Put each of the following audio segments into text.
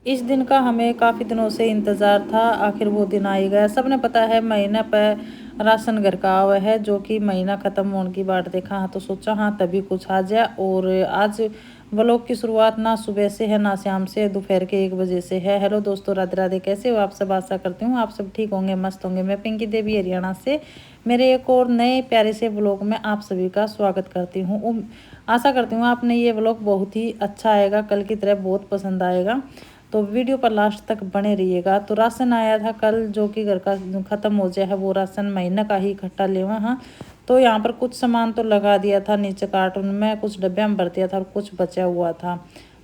इस दिन का हमें काफ़ी दिनों से इंतज़ार था, आखिर वो दिन आ ही गया। सबने पता है महीना पर राशन घर का आवा है, जो कि महीना ख़त्म होने की बाट देखा। हाँ तो सोचा हाँ तभी कुछ आ जाए। और आज व्लॉग की शुरुआत ना सुबह से है ना शाम से, दोपहर के 1 बजे से है। हेलो दोस्तों, राधे राधे, कैसे हो आप सब? आशा करती हूँ आप सब ठीक होंगे, मस्त होंगे। मैं पिंकी देवी हरियाणा से मेरे एक और नए प्यारे से व्लॉग में आप सभी का स्वागत करती हूँ। आशा करती हूँ आपने ये व्लॉग बहुत ही अच्छा आएगा, कल की तरह बहुत पसंद आएगा, तो वीडियो पर लास्ट तक बने रहिएगा। तो राशन आया था कल, जो कि घर का ख़त्म हो जाए है, वो राशन महीना का ही इकट्ठा लेवा। हाँ तो यहाँ पर कुछ सामान तो लगा दिया था नीचे कार्टून में, कुछ डब्बे में भर दिया था और कुछ बचा हुआ था।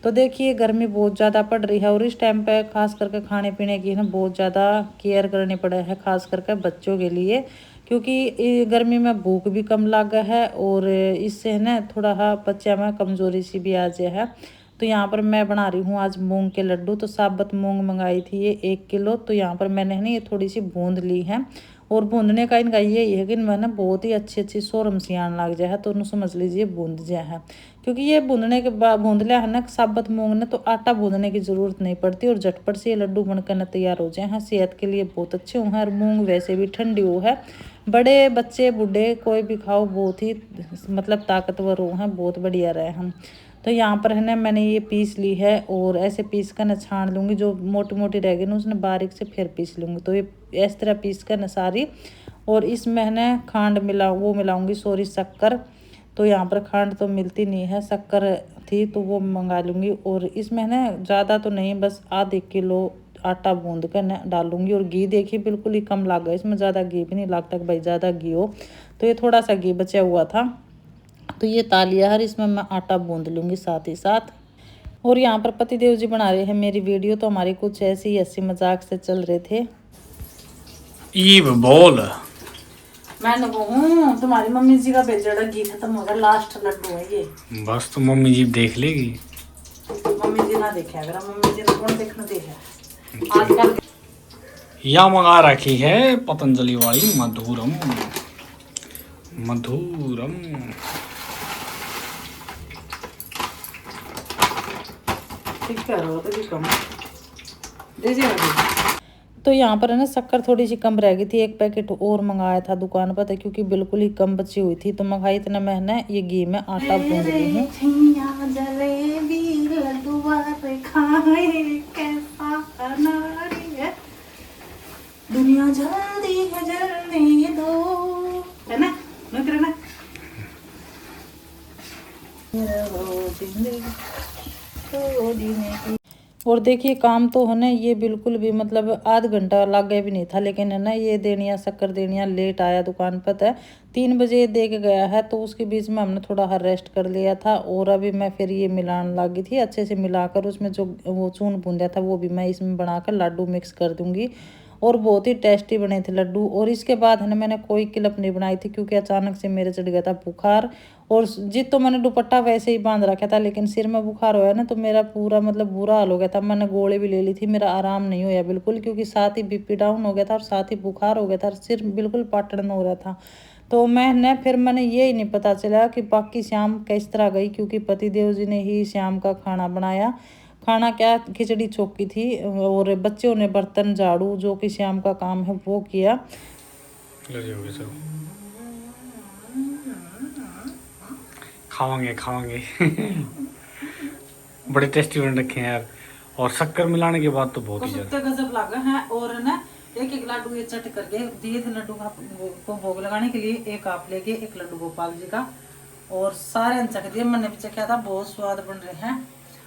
तो देखिए गर्मी बहुत ज़्यादा पड़ रही है और इस टाइम पे खास करके खाने पीने की ना बहुत ज़्यादा केयर करनी पड़े है, खास करके बच्चों के लिए, क्योंकि गर्मी में भूख भी कम लगा है और इससे है ना थोड़ा बच्चा में कमज़ोरी सी भी आ जाए है। तो यहाँ पर मैं बना रही हूँ आज मूंग के लड्डू। तो साबुत मूंग मंगाई थी ये 1 किलो। तो यहाँ पर मैंने है ना ये थोड़ी सी बूंद ली है, और बूंदने का इनका यही है कि इनमें ना बहुत ही अच्छी सोरम सी आने लग जाए है, तो उन्हें समझ लीजिए बूंद जाए है। क्योंकि ये बूंदने के बाद बूंद लिया है ना साबुत मूंग ने, तो आटा बूंदने की ज़रूरत नहीं पड़ती और झटपट से ये लड्डू बनकर न तैयार हो जाए हैं। सेहत के लिए बहुत अच्छे हुए हैं और मूंग वैसे भी ठंडी हो है, बड़े बच्चे बूढ़े कोई भी खाओ बहुत ही मतलब ताकतवर हो हैं, बहुत बढ़िया रहे हम। तो यहाँ पर है ना मैंने ये पीस ली है और ऐसे पीस कर न छान लूँगी, जो मोटी मोटी रहेगी ना उसने बारीक से फिर पीस लूँगी। तो ये इस तरह पीस कर न सारी, और इसमें है ना खांड मिलाऊंगी, सॉरी शक्कर। तो यहाँ पर खांड तो मिलती नहीं है, शक्कर थी तो वो मंगा लूँगी। और इसमें है ना ज़्यादा तो नहीं, बस आधे किलो आटा बूंद कर न डालूंगी। और घी देखिए बिल्कुल ही कम लगा, इसमें ज़्यादा घी भी नहीं लगता कि भाई ज़्यादा घी हो, तो ये थोड़ा सा घी बचा हुआ था। तो ये तालिया हर इसमें मैं आटा बूंद लूँगी साथ ही साथ। और यहाँ पर पतिदेव जी बना रहे हैं मेरी वीडियो, तो हमारी कुछ ऐसे ही हंसी मजाक से चल रहे थे। ईव बोल। मैं हूँ तुम्हारी मम्मी जी का भेजा घी खत्म हो गया, लास्ट लड्डू है ये। बस तो मम्मी जी देख लेगी। मम्मी जी ना देखे, अगर मम्मी जी ने कौन देखना देखे आजकल। या मंगा रखी है पतंजलि वाली मधुरम मधुरम। ठीक करो तो भी कम दीजिए। तो यहाँ पर है ना शक्कर थोड़ी सी कम रह गई थी, एक पैकेट और मंगाया था दुकान पर, क्योंकि बिल्कुल ही कम बची हुई थी। तो मंगाई इतना मैंने ये घी में आटा भून रही हूँ। दुनिया जल्दी है जल्दी दो, है ना ना और देखिए काम तो है ना ये बिल्कुल भी मतलब आध घंटा लग गया भी नहीं था, लेकिन है ना ये देनिया शक्कर देनिया लेट आया दुकान पर है, 3 बजे दे के गया है। तो उसके बीच में हमने थोड़ा रेस्ट कर लिया था और अभी मैं फिर ये मिलाने लगी थी अच्छे से मिलाकर। उसमें जो वो चून बूंदा था वो भी मैं इसमें बनाकर लड्डू मिक्स कर दूंगी, और बहुत ही टेस्टी बने थे लड्डू। और इसके बाद है ना मैंने कोई क्लिप नहीं बनाई थी, क्योंकि अचानक से मेरे चढ़ गया था बुखार। और जित तो मैंने दुपट्टा वैसे ही बांध रखा था, लेकिन सिर में बुखार होया ना तो मेरा पूरा मतलब बुरा हाल हो गया था। मैंने गोली भी ले ली थी, मेरा आराम नहीं होया बिल्कुल, क्योंकि साथ ही बीपी डाउन हो गया था और साथ ही बुखार हो गया था और सिर बिल्कुल पाटन हो रहा था। तो मैंने ये ही नहीं पता चला कि बाकी शाम किस तरह गई, क्योंकि पतिदेव जी ने ही शाम का खाना बनाया। खाना क्या, खिचड़ी चौकी थी, और बच्चों ने बर्तन झाड़ू जो कि शाम का काम है वो किया। खावांगे खावांगे बड़े टेस्टी बन रखे हैं यार, और शक्कर मिलाने के बाद तो बहुत ही ज्यादा गजब लगा है। और ना एक एक लड्डू ये चट करके दिए थे लड्डू को भोग लगाने के लिए, एक आप लेके एक लड्डू गोपाल जी का, और सारे चख दिए। मैंने भी चखा था, बहुत स्वाद बन रहे हैं।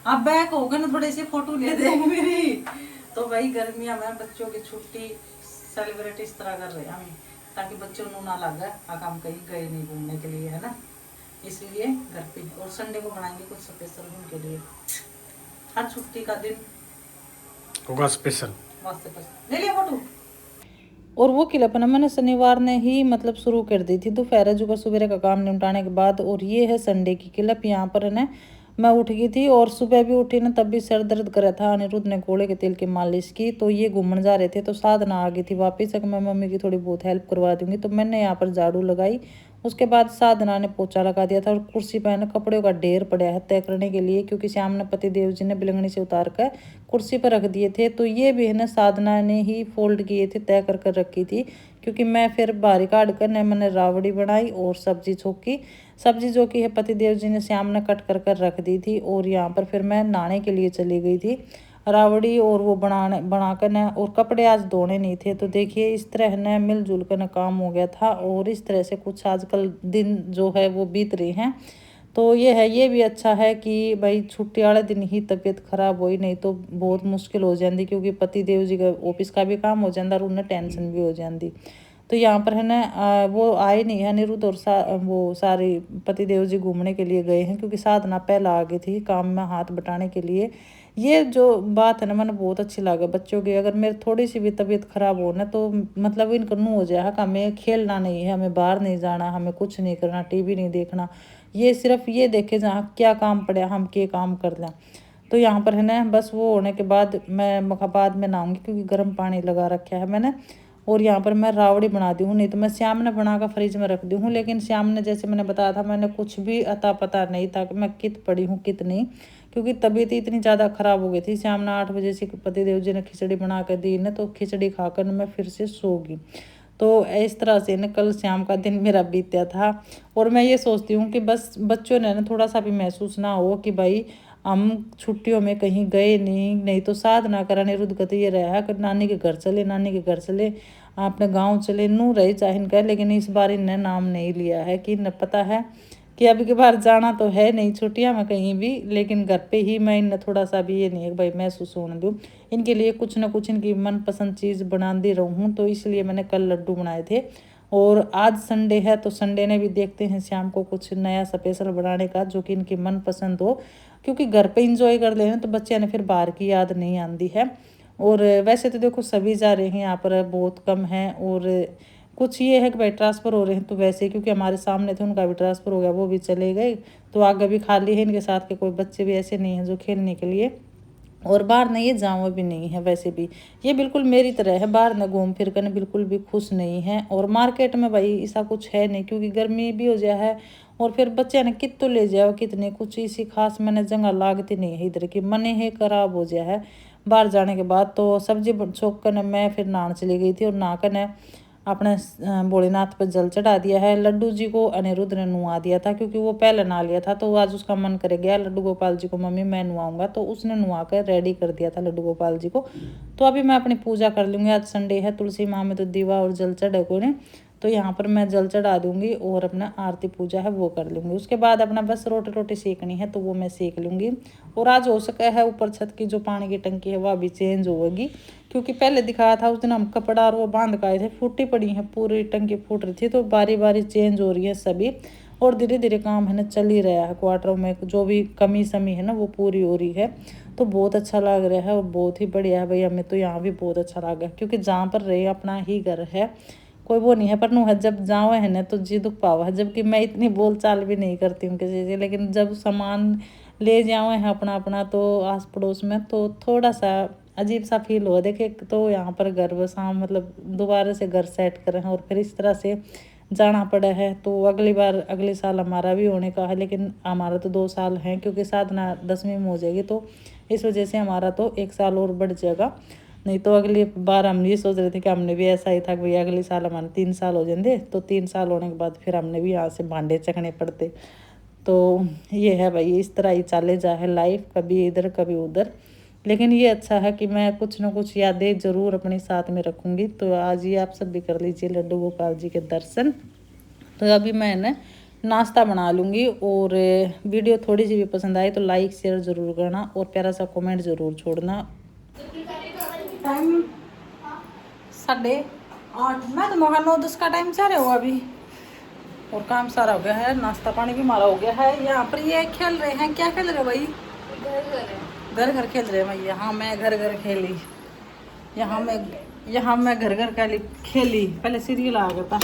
अब बैक हो गए ना, थोड़ी सी फोटो ले देंगे मेरी। तो भाई गर्मियां में बच्चों की छुट्टी सेलिब्रेट इस तरह कर रहे हैं हम, ताकि बच्चों को ना लगे हम कहीं गए नहीं घूमने के लिए, है ना, इसलिए घर पे। और संडे को बनाएंगे कुछ स्पेशल उनके लिए, हर छुट्टी का दिन होगा स्पेशल। ले लिया फोटो। और वो क्लिप ना मैंने शनिवार ने ही मतलब शुरू कर दी थी, दोपहर जो का सुबह का काम निपटाने के बाद। और ये है संडे की क्लिप। यहाँ पर ना मैं उठ गई थी और सुबह भी उठी ना तब भी सर दर्द कर रहा था। अनिरुद्ध ने घोड़े के तेल की मालिश की, तो ये घूमने जा रहे थे, तो साधना आ गई थी वापस, मैं मम्मी की थोड़ी बहुत हेल्प करवा दूंगी। तो मैंने यहाँ पर झाड़ू लगाई उसके बाद साधना ने पोछा लगा दिया था और कुर्सी पर ना कपड़ों का ढेर पड़ा है तय करने के लिए, क्योंकि श्याम ने पतिदेव जी ने बिलंगनी से उतार कर कुर्सी पर रख दिए थे। तो ये भी है ना साधना ने ही फोल्ड किए थे, तय कर रखी थी, क्योंकि मैं फिर बाहरी काट कर न मैंने रावड़ी बनाई और सब्जी छोकी। सब्जी जो कि है पतिदेव जी ने श्याम ने कट कर रख दी थी। और यहाँ पर फिर मैं नहाने के लिए चली गई थी रावड़ी और वो बनाकर न, और कपड़े आज धोने नहीं थे। तो देखिए इस तरह न मिलजुल कर न काम हो गया था, और इस तरह से कुछ आजकल दिन जो है वो बीत रही हैं। तो ये है, ये भी अच्छा है कि भाई छुट्टी वाले दिन ही तबीयत खराब हुई, नहीं तो बहुत मुश्किल हो जाती, क्योंकि पति देव जी का ऑफिस का भी काम हो जाता और उन्हें टेंशन भी हो जाती। तो यहाँ पर है ना वो आए नहीं है अनिरुद्ध और वो सारे पति देव जी घूमने के लिए गए हैं, क्योंकि साधना पहला आ गई थी काम में हाथ बटाने के लिए। ये जो बात है ना मैंने बहुत अच्छी लगा बच्चों की, अगर मेरी थोड़ी सी भी तबीयत खराब हो ना तो मतलब इनका नू हो जाए कि हमें खेलना नहीं है, हमें बाहर नहीं जाना, हमें कुछ नहीं करना, टीवी नहीं देखना, ये सिर्फ ये देखे जहाँ क्या काम पड़ा हम के काम कर लें। तो यहाँ पर है ना बस वो होने के बाद मैं बाद में नहाऊंगी, क्योंकि गर्म पानी लगा रखा है मैंने। और यहाँ पर मैं रावड़ी बना दी हूँ, नहीं तो मैं श्याम ने बना कर फ्रिज में रख दी हूँ, लेकिन श्याम ने जैसे मैंने बताया था मैंने कुछ भी अता पता नहीं था कि मैं कित पड़ी हूँ कित नहीं, क्योंकि तबीयत इतनी ज़्यादा ख़राब हो गई थी। श्याम ने 8 बजे से पतिदेव जी ने खिचड़ी बना कर दी ना, तो खिचड़ी खाकर मैं फिर से सो गई। तो इस तरह से ना कल शाम का दिन मेरा बीतया था। और मैं ये सोचती हूँ कि बस बच्चों ने ना थोड़ा सा भी महसूस ना हो कि भाई हम छुट्टियों में कहीं गए नहीं तो साधना करा निरुद्ध गति ये रहा कि नानी के घर चले, नानी के घर चले, अपने गांव चले, नू रही चाहे इनका, लेकिन इस बार इनने नाम नहीं लिया है कि न पता है कि अभी के बार जाना तो है नहीं छुट्टियां में कहीं भी, लेकिन घर पे ही मैं इन्हें थोड़ा सा भी ये नहीं है कि भाई महसूस होने दूँ, इनके लिए कुछ ना कुछ इनकी मनपसंद चीज़ बना दी रहूँ। तो इसलिए मैंने कल लड्डू बनाए थे। और आज संडे है तो संडे ने भी देखते हैं शाम को कुछ नया स्पेशल बनाने का जो कि इनकी मनपसंद हो, क्योंकि घर पे इंजॉय कर लेना तो बच्चे ने फिर बाहर की याद नहीं आती है। और वैसे तो देखो सभी जा रहे हैं, यहाँ पर बहुत कम है। और कुछ ये है कि भाई ट्रांसफ़र हो रहे हैं, तो वैसे क्योंकि हमारे सामने थे उनका भी ट्रांसफ़र हो गया, वो भी चले गए, तो आगे भी खाली है, इनके साथ के कोई बच्चे भी ऐसे नहीं हैं जो खेलने के लिए। और बाहर नहीं ये जाऊँ भी नहीं है, वैसे भी ये बिल्कुल मेरी तरह है, बाहर न घूम फिर कर बिल्कुल भी खुश नहीं है। और मार्केट में भाई ऐसा कुछ है नहीं, क्योंकि गर्मी भी हो जाए है, और फिर बच्चे ने कित तो ले जाओ कितने, कुछ इसी खास मैंने जगह लागती नहीं है इधर की, मन ही खराब हो जाए है बाहर जाने के बाद। तो सब्जी छोक कर मैं फिर नहाने चली गई थी, और नहा कर न अपने भोलेनाथ पर जल चढ़ा दिया है। लड्डू जी को अनिरुद्ध ने नुआ दिया था, क्योंकि वो पहले नहा लिया था, तो आज उसका मन करे गया लड्डू गोपाल जी को मम्मी मैं नुआऊंगा, तो उसने नुआ कर रेडी कर दिया था लड्डू गोपाल जी को। तो अभी मैं अपनी पूजा कर लूँगी, आज संडे है, तुलसी माँ में तो दीवा और जल चढ़े को ने, तो यहाँ पर मैं जल चढ़ा दूँगी और अपना आरती पूजा है वो कर लूँगी। उसके बाद अपना बस रोटी सेकनी है तो वो मैं सेक लूँगी। और आज हो सका है ऊपर छत की जो पानी की टंकी है वह भी चेंज होगी, क्योंकि पहले दिखाया था उस दिन हम कपड़ा और वो बांध के आए थे, फूटी पड़ी है पूरी टंकी फूट रही थी, तो बारी बारी चेंज हो रही है सभी। और धीरे धीरे काम है ना चल ही रहा है, क्वार्टरों में जो भी कमी समी है ना वो पूरी हो रही है। तो बहुत अच्छा लग रहा है और बहुत ही बढ़िया है भाई, हमें तो यहाँ भी बहुत अच्छा लगा, क्योंकि जहाँ पर रहे अपना ही घर है, कोई वो नहीं है। पर नू है जब जाओ है ना तो जी दुख पावा है, जबकि मैं इतनी बोल चाल भी नहीं करती हूँ किसी से, लेकिन जब सामान ले जाओ है अपना अपना तो आस पड़ोस में, तो थोड़ा सा अजीब सा फील हुआ। देखे तो यहाँ पर घर बसा मतलब दोबारा से घर सेट करें और फिर इस तरह से जाना पड़ा है। तो अगली बार अगले साल हमारा भी होने का है, लेकिन हमारा तो 2 साल हैं, क्योंकि साधना 10वीं में हो जाएगी, तो इस वजह से हमारा तो 1 साल और बढ़ जाएगा। नहीं तो अगली बार हम ये सोच रहे थे कि हमने भी ऐसा ही था कि भैया अगले साल हमारे 3 साल हो जाते, तो 3 साल होने के बाद फिर हमने भी यहाँ से भांडे चखने पड़ते। तो ये है भाई, इस तरह ही चले जाए लाइफ, कभी इधर कभी उधर। लेकिन ये अच्छा है कि मैं कुछ ना कुछ यादें ज़रूर अपने साथ में रखूँगी। तो आज ये आप सब भी कर लीजिए लड्डू गोपाल जी के दर्शन। तो अभी मैंने नाश्ता बना लूँगी, और वीडियो थोड़ी सी भी पसंद आई तो लाइक शेयर ज़रूर करना और प्यारा सा कमेंट ज़रूर छोड़ना। टाइम 8:30, मैं तो मगर 9-10 का टाइम चाह रहे हो अभी, और काम सारा हो गया है, नाश्ता पानी भी हमारा हो गया है। यहाँ पर ये खेल रहे हैं, क्या खेल रहे हो भाई? घर घर खेल रहे हैं भैया। हाँ मैं घर घर खेली, यहाँ मैं घर घर खेली। पहले सीरियल आ गया था,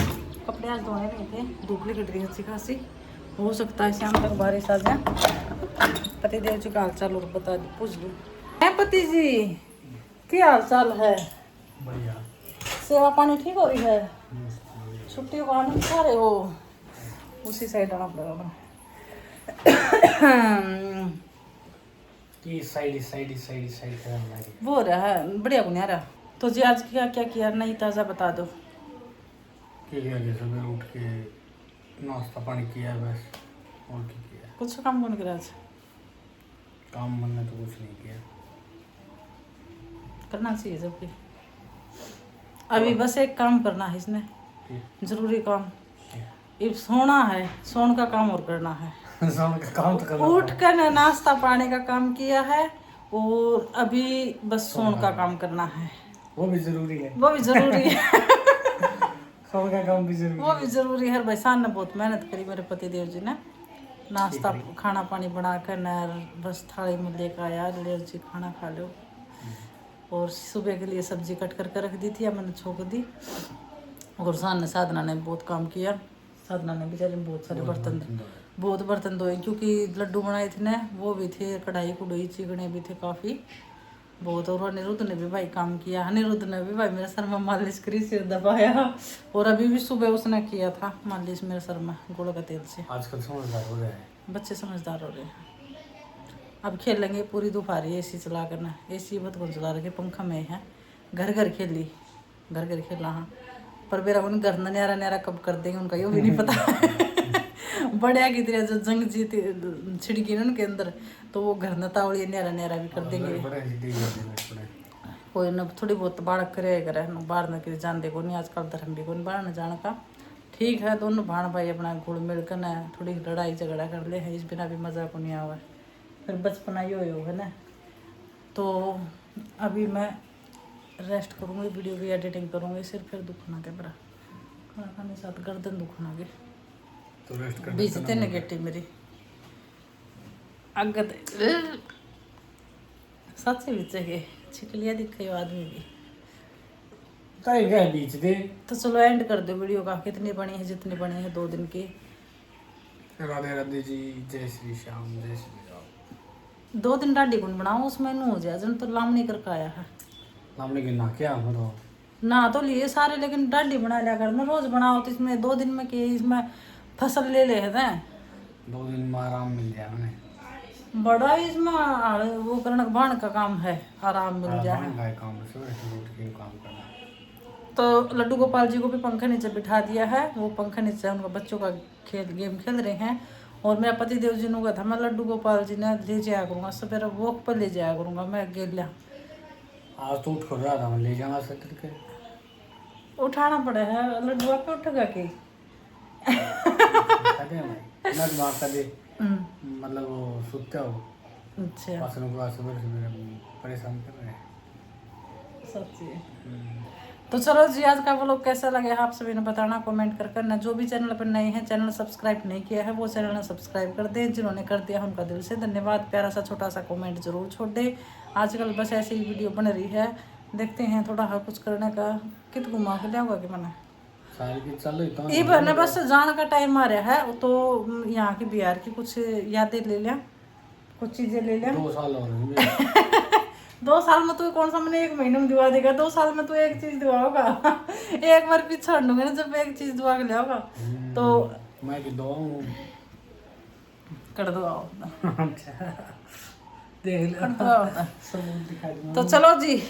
कपड़े आज धोने नहीं थे, धूप निकल रही है अच्छी खासी, हो सकता है शाम तक बारिश आ जाए। पति देव जी का हाल चाल और बता दी पूछ लूँ है। पति जी क्या हाल चाल है? सेवा पानी ठीक हो रही है? छुट्टियों का आनंद खा रहे हो? उसी साइड आना पड़ेगा। साइड करना है। वो रहा है बढ़िया गुनिया रहा। तो जी आज क्या क्या किया नहीं ताज़ा बता दो। क्या सुबह उठ के नाश्ता पानी किया बस, और क्या किया? कुछ काम कौन करा आज? काम मैंने तो कुछ नहीं किया। करना चाहिए जबकि अभी बस एक काम करना है इसने, जरूरी काम। ये सोना है, सोन का काम और करना है। सोन का काम तो करना उठ कर नाश्ता पानी का काम किया है और अभी बस सोन का काम करना है। वो भी जरूरी है। वो भी जरूरी है। सोन का काम भी जरूरी वो भी जरूरी है। भाई साहब ने बहुत मेहनत करी मेरे पति देव जी ने, नाश्ता खाना पानी बना कर न बस थाली में लेकर आया, ले जी खाना खा लो। और सुबह के लिए सब्जी कट करके रख दी थी, अब मैंने छोक दी। और साधना ने बहुत काम किया। साधना ने बेचारी बहुत सारे बर्तन धोए, क्योंकि लड्डू बनाए थे ना, वो भी थे, कढ़ाई कुढ़ाई चिकने भी थे काफ़ी बहुत। और अनिरुद्ध ने भी भाई काम किया। अनिरुद्ध ने भी भाई मेरे सर में मालिश करी, सिर दबाया। और अभी भी सुबह उसने किया था मालिश मेरे सर में गुड़ का तेल से। आजकल समझदार हो रहे हैं बच्चे, समझदार हो रहे हैं। अब खेलेंगे पूरी दोपहर एसी चला कर ना, एसी बहुत कौन चला रखे, पंखा में है। घर घर खेली, घर घर खेला। हाँ पर मेरा उन घर न्यारा न्यारा कब कर देंगे उनका ये भी नहीं पता। बढ़िया की तरह जो जंग जीत छिड़की ना उनके अंदर, तो वो घर नतावली न्यारा न्यारा भी कर देंगे। कोई न थोड़ी बहुत बाढ़ करे बाहर न करे जान देखो नहीं, आजकल धर्म भी कोई बाहर न जाने का। ठीक है दोनों भाण भाई अपना घुल मिल कर न थोड़ी लड़ाई झगड़ा कर ले है, इस बिना भी मजा को नहीं आवा। फिर बचपना ही हो है ना। तो अभी मैं रेस्ट करूँगी, वीडियो की एडिटिंग करूँगी, सिर फिर दुखना के बरा खाना खाने साथ गर्दन दुखना के तो रेस्ट कर बीजते नेगेटिव मेरी अगत सच से बीचे के छिकलिया दिखे आदमी भी बीच दे। तो चलो एंड कर दो वीडियो का। कितनी बनी है, जितनी बनी है 2 दिन की। राधे राधे जी, जय श्री श्याम, जय श्री राम। 2 दिन डाडी कौन बनाओ उसमें नू हो जाए, जन तो लामनी करके आया है। लामनी के ना क्या मतलब ना तो लिए सारे, लेकिन डाडी बना लिया कर ना, रोज बनाओ तो इसमें 2 दिन में के इसमें फसल ले ले है 2 दिन में आराम मिल जाए उन्हें। बड़ा इसमें वो करने बाण का काम है, आराम मिल जाए। काम करना। तो लड्डू गोपाल जी को भी पंखे नीचे बिठा दिया है, वो पंखे नीचे उनका बच्चों का गेम खेल रहे हैं। और मेरा पति देव जी ने कहा था मैं लड्डू गोपाल जी ने ले जाया करूँगा, सवेरे वॉक पर ले जाया करूँगा मैं अकेला। आज तो उठ कर रहा था, मैं ले जाऊँगा सत्र के। उठाना पड़े है लड्डू आप उठेगा कि मतलब वो सुते हो। अच्छा परेशान कर रहे हैं सच्ची। तो चलो जी आज का व्लॉग कैसा लगे आप सभी ने बताना कमेंट कर करना। जो भी चैनल पर नए हैं, चैनल सब्सक्राइब नहीं किया है, वो चैनल सब्सक्राइब कर दें। जिन्होंने कर दिया उनका दिल से धन्यवाद। प्यारा सा छोटा सा कमेंट जरूर छोड़ दें। आजकल बस ऐसी ही वीडियो बन रही है, देखते हैं थोड़ा हर कुछ करने का। कित घुमा के लिया हुआ कि मैंने ये बने बस जाने का टाइम आ रहा है, तो यहाँ की बिहार की कुछ यादें ले लिया, कुछ चीज़ें ले लिया। 2 साल हो रहे 2 साल में तू कौन सा मैंने 1 महीने में दिवा देगा। 2 साल में तू एक चीज दिवा होगा। एक बार पीछे छोड़ दूंगा ना, जब एक चीज दिवा के ले होगा तो मैं भी दो कर दो आओ देख लो। तो चलो जी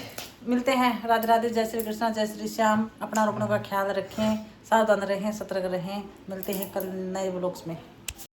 मिलते हैं। राधे राधे, जय श्री कृष्णा, जय श्री श्याम। अपना और अपनों का ख्याल रखें, सावधान रहें, सतर्क रहें। मिलते हैं कल नए व्लॉग्स में।